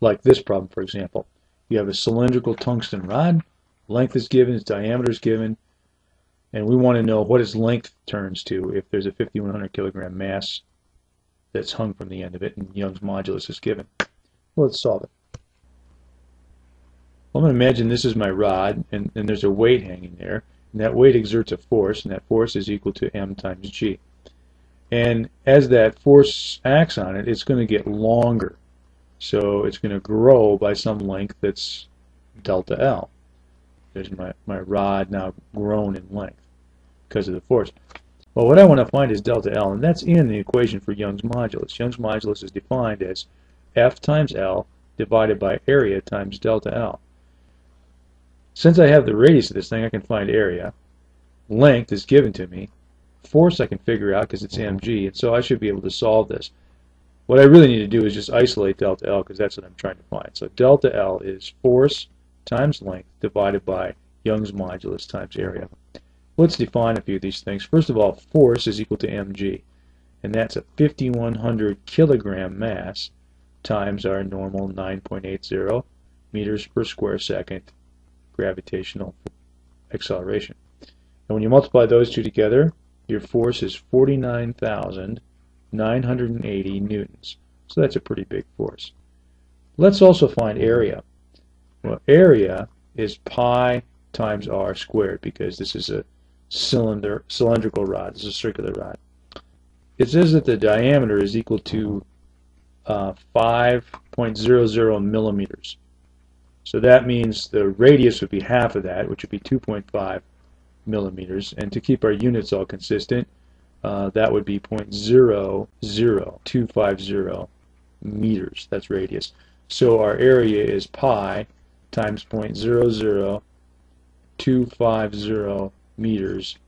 Like this problem, for example. You have a cylindrical tungsten rod, length is given, its diameter is given, and we want to know what its length turns to if there's a 5,100 kilogram mass that's hung from the end of it, and Young's modulus is given. Well, let's solve it. Well, I'm going to imagine this is my rod, and there's a weight hanging there, and that weight exerts a force, and that force is equal to m times g. And as that force acts on it, it's going to get longer. So it's going to grow by some length that's delta L. There's my rod now grown in length because of the force. Well, what I want to find is delta L, and that's in the equation for Young's modulus. Young's modulus is defined as F times L divided by area times delta L. Since I have the radius of this thing, I can find area. Length is given to me. Force I can figure out because it's mg, and so I should be able to solve this. What I really need to do is just isolate delta L because that's what I'm trying to find. So delta L is force times length divided by Young's modulus times area. Let's define a few of these things. First of all, force is equal to mg, and that's a 5,100 kilogram mass times our normal 9.80 meters per square second gravitational acceleration. And when you multiply those two together, your force is 49,980 newtons. So that's a pretty big force. Let's also find area. Well, area is pi times r squared because this is a cylindrical rod. This is a circular rod. It says that the diameter is equal to 5.00 millimeters. So that means the radius would be half of that, which would be 2.5 millimeters. And to keep our units all consistent, that would be 0.00250 meters. That's radius. So our area is pi times 0.00250 meters,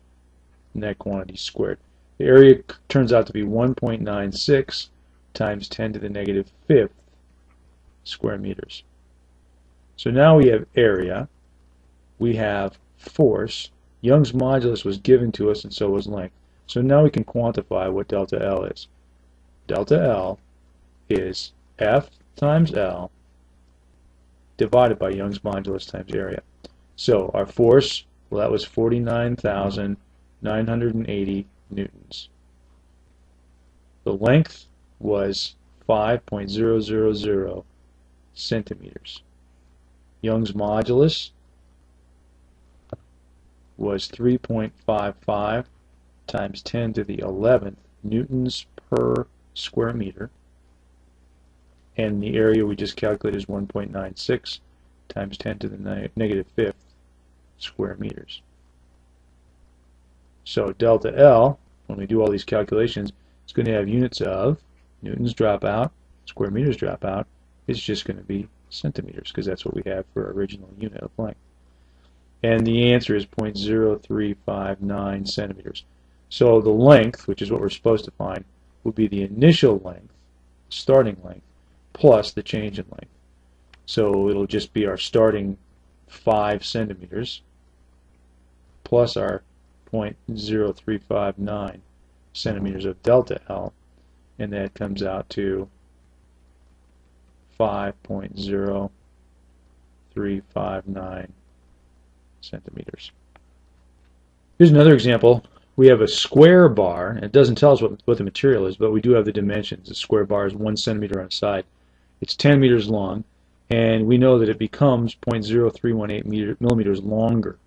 and that quantity squared. The area turns out to be 1.96 times 10 to the negative fifth square meters. So now we have area, we have force. Young's modulus was given to us, and so was length. So now we can quantify what delta L is. Delta L is F times L divided by Young's modulus times area. So our force, well, that was 49,980 newtons. The length was 5.000 centimeters. Young's modulus was 3.55 times 10 to the 11th newtons per square meter, and the area we just calculated is 1.96 times 10 to the negative fifth square meters. So delta L, when we do all these calculations, it's going to have units of newtons drop out, square meters drop out. It's just going to be centimeters because that's what we have for our original unit of length. And the answer is 0.0359 centimeters. So the length, which is what we're supposed to find, would be the initial length, starting length, plus the change in length. So it'll just be our starting 5 centimeters plus our 0.0359 centimeters of delta L, and that comes out to 5.0359 centimeters. Here's another example. We have a square bar, and it doesn't tell us what the material is, but we do have the dimensions. The square bar is 1 centimeter on a side. It's 10 meters long, and we know that it becomes 0.0318 millimeters longer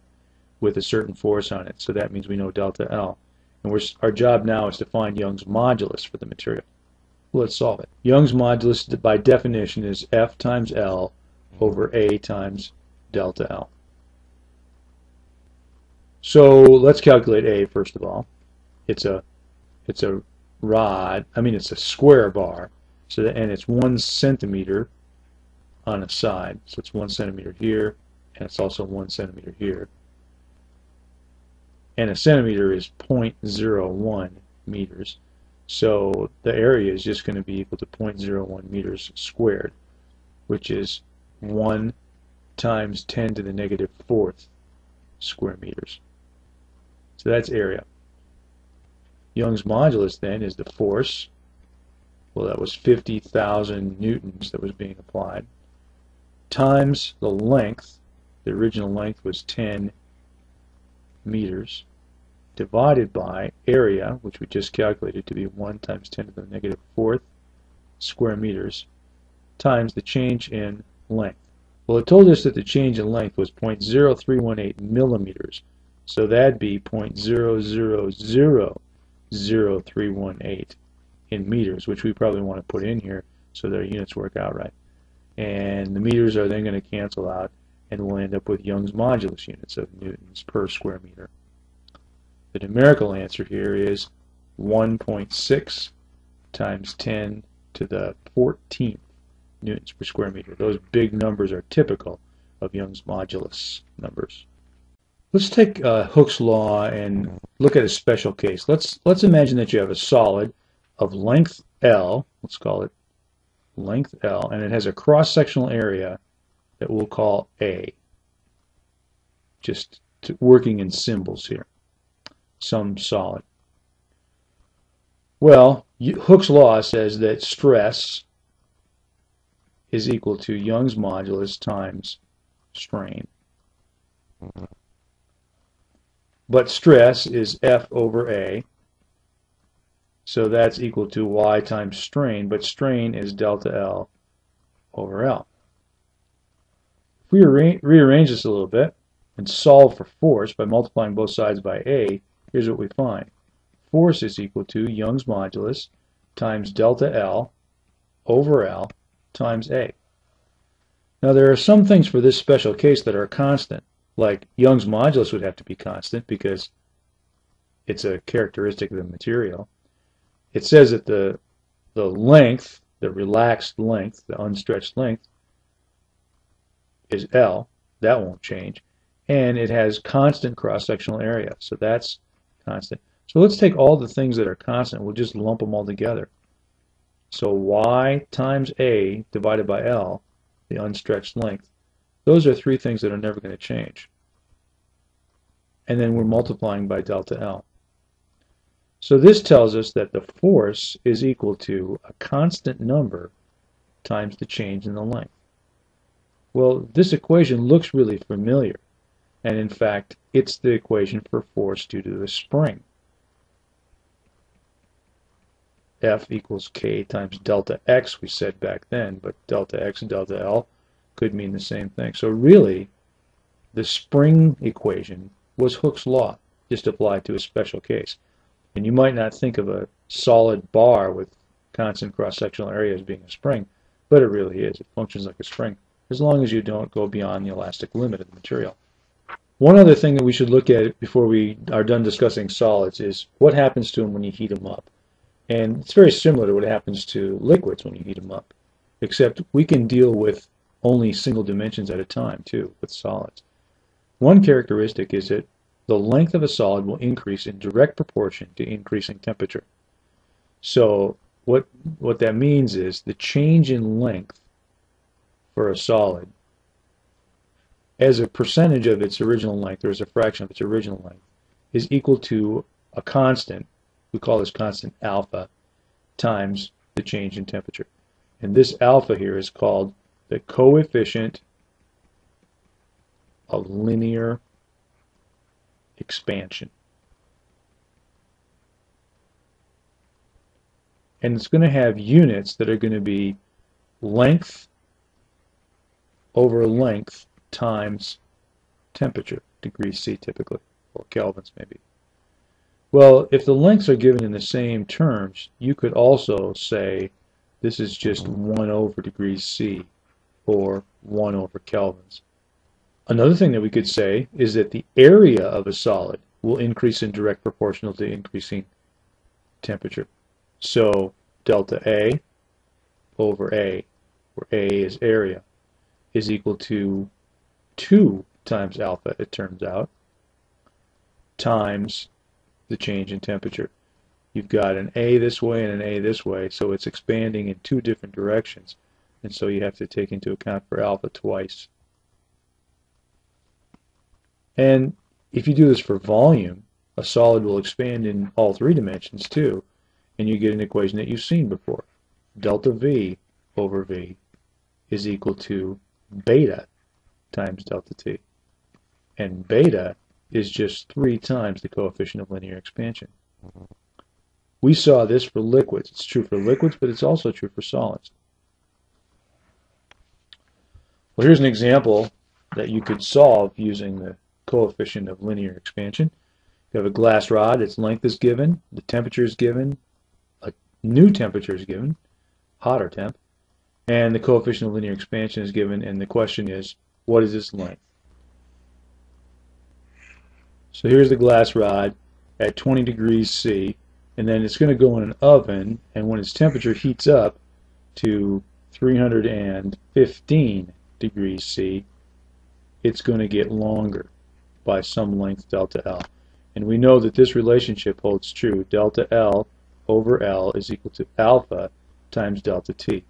with a certain force on it. So that means we know delta L. And our job now is to find Young's modulus for the material. Well, let's solve it. Young's modulus, by definition, is F times L over A times delta L. So let's calculate A first of all. It's a rod. I mean, it's a square bar. So and it's 1 centimeter on a side. So it's 1 centimeter here, and it's also 1 centimeter here. And a centimeter is 0.01 meters. So the area is just going to be equal to 0.01 meters squared, which is 1 times 10 to the negative fourth square meters. So that's area. Young's modulus then is the force. Well, that was 50,000 newtons that was being applied. times the length, the original length was 10 meters, divided by area, which we just calculated to be 1 times 10 to the negative fourth square meters, times the change in length. Well, it told us that the change in length was 0.0318 millimeters, so that'd be 0.0000318 in meters, which we probably want to put in here so that our units work out right. And the meters are then going to cancel out, and we'll end up with Young's modulus units of newtons per square meter. The numerical answer here is 1.6 times 10 to the 14th newtons per square meter. Those big numbers are typical of Young's modulus numbers. Let's take Hooke's law and look at a special case. Let's imagine that you have a solid of length L, let's call it length L, and it has a cross-sectional area that we'll call A. Just working in symbols here. Some solid. Well, Hooke's law says that stress is equal to Young's modulus times strain. But stress is F over A, so that's equal to Y times strain, but strain is delta L over L. If we rearrange this a little bit and solve for force by multiplying both sides by A, here's what we find. Force is equal to Young's modulus times delta L over L times A. Now there are some things for this special case that are constant, like Young's modulus would have to be constant because it's a characteristic of the material. It says that the length, the relaxed length, the unstretched length, is L. That won't change. And it has constant cross-sectional area, so that's constant. So let's take all the things that are constant, we'll just lump them all together. So Y times A divided by L, the unstretched length, those are three things that are never going to change. And then we're multiplying by delta L. So this tells us that the force is equal to a constant number times the change in the length. Well, this equation looks really familiar, and in fact, it's the equation for force due to the spring. F equals K times delta X, we said back then, but delta X and delta L could mean the same thing. So really, the spring equation was Hooke's law, just applied to a special case. And you might not think of a solid bar with constant cross-sectional area as being a spring, but it really is. It functions like a spring, as long as you don't go beyond the elastic limit of the material. One other thing that we should look at before we are done discussing solids is what happens to them when you heat them up. And it's very similar to what happens to liquids when you heat them up, except we can deal with only single dimensions at a time, too, with solids. One characteristic is that the length of a solid will increase in direct proportion to increasing temperature. So what that means is the change in length for a solid as a percentage of its original length, or as a fraction of its original length, is equal to a constant, we call this constant alpha, times the change in temperature. And this alpha here is called the coefficient of linear expansion. And it's going to have units that are going to be length over length times temperature, degrees C typically, or kelvins maybe. Well, if the lengths are given in the same terms, you could also say this is just 1 over degrees C, or 1 over kelvins. Another thing that we could say is that the area of a solid will increase in direct proportional to increasing temperature. So delta A over A, where A is area, is equal to 2 times alpha, it turns out, times the change in temperature. You've got an A this way and an A this way, so it's expanding in two different directions, and so you have to take into account for alpha twice. And if you do this for volume, a solid will expand in all three dimensions too, and you get an equation that you've seen before. Delta V over V is equal to beta times delta t. And beta is just 3 times the coefficient of linear expansion. We saw this for liquids. It's true for liquids, but it's also true for solids. Well, here's an example that you could solve using the coefficient of linear expansion. You have a glass rod, its length is given, the temperature is given, a new temperature is given, hotter temp, and the coefficient of linear expansion is given, and the question is, what is its length? So here's the glass rod at 20 degrees C, and then it's going to go in an oven, and when its temperature heats up to 315 degrees C, it's going to get longer by some length delta L. And we know that this relationship holds true. Delta L over L is equal to alpha times delta T.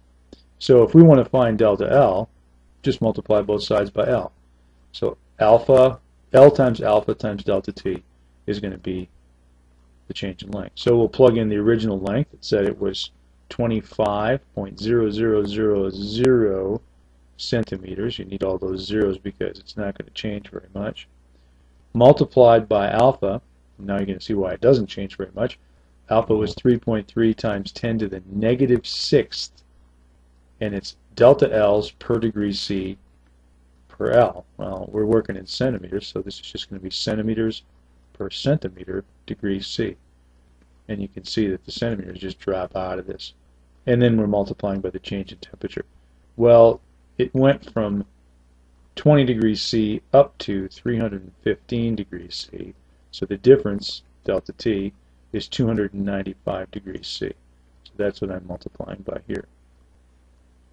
So if we want to find delta L, just multiply both sides by L. So alpha, L times alpha times delta T is going to be the change in length. So we'll plug in the original length. It said it was 25.0000 centimeters. You need all those zeros because it's not going to change very much. Multiplied by alpha, now you're going to see why it doesn't change very much. Alpha was 3.3 times 10 to the negative 6th, and it's delta L's per degree C per L. Well, we're working in centimeters, so this is just going to be centimeters per centimeter degree C. And you can see that the centimeters just drop out of this. And then we're multiplying by the change in temperature. Well, it went from 20 degrees C up to 315 degrees C. So the difference, delta T, is 295 degrees C. So that's what I'm multiplying by here.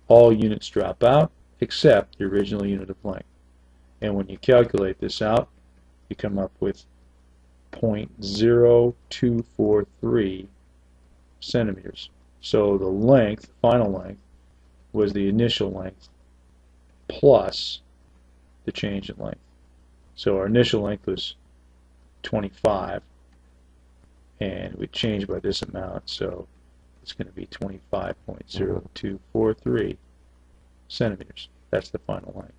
All units drop out except the original unit of length. And when you calculate this out, you come up with 0.0243 centimeters. So the length, final length, was the initial length plus the change in length. So our initial length was 25, and we changed by this amount, so it's going to be 25.0243 centimeters. That's the final length.